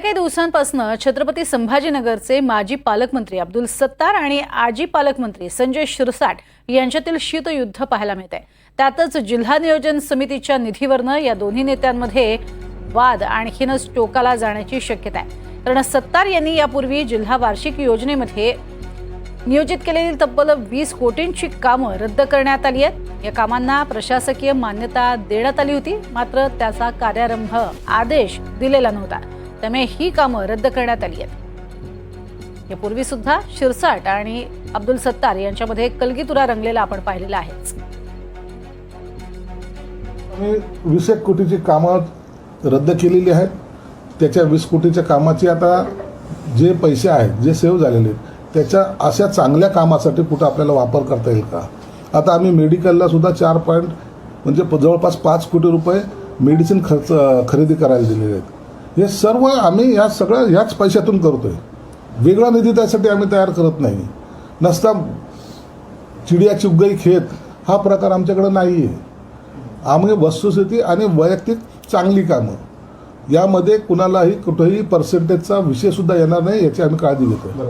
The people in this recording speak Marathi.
काही दिवसांपासून छत्रपती संभाजीनगरचे माजी पालकमंत्री अब्दुल सत्तार आणि आजी पालकमंत्री संजय शिरसाट यांच्यातील शीतयुद्ध पाहायला मिळते। त्यातच जिल्हा नियोजन समितीच्या निधीवरनं या दोन्ही नेत्यांमध्ये वाद आणखीनच टोकाला जाण्याची शक्यता आहे। कारण सत्तार यांनी यापूर्वी जिल्हा वार्षिक योजनेमध्ये नियोजित केलेली तब्बल 20 कोटींची कामं रद्द करण्यात आली आहेत। या कामांना प्रशासकीय मान्यता देण्यात आली होती, मात्र त्याचा कार्यारंभ आदेश दिलेला नव्हता, त्यामुळे ही कामं रद्द करण्यात आली आहेत। यापूर्वी सुद्धा शिरसाट आणि अब्दुल सत्तार यांच्यामध्ये कलगीतुरा रंगलेला आपण पाहिलेला आहे। 20 कोटीची कामं रद्द केलेली आहेत। त्याच्या 20 कोटीच्या कामाची आता जे पैसे आहेत जे सेव्ह झालेले आहेत त्याच्या अशा चांगल्या कामासाठी कुठं आपल्याला वापर करता येईल का। आता आम्ही मेडिकलला सुद्धा 4 पॉइंट म्हणजे जवळपास 5 कोटी रुपये मेडिसिन खरेदी करायला दिलेले आहेत। हे सर्व आम्ही या सगळ्या ह्याच पैशातून करतोय, वेगळा निधी त्यासाठी आम्ही तयार करत नाही। नसता चिडिया चुग गई खेत हा प्रकार आमच्याकडे नाही आहे। आम्ही वस्तुस्थिती आणि वैयक्तिक चांगली कामं यामध्ये कुणालाही कुठेही पर्सेंटेजचा विषय सुद्धा येणार नाही याची आम्ही काळजी घेतो।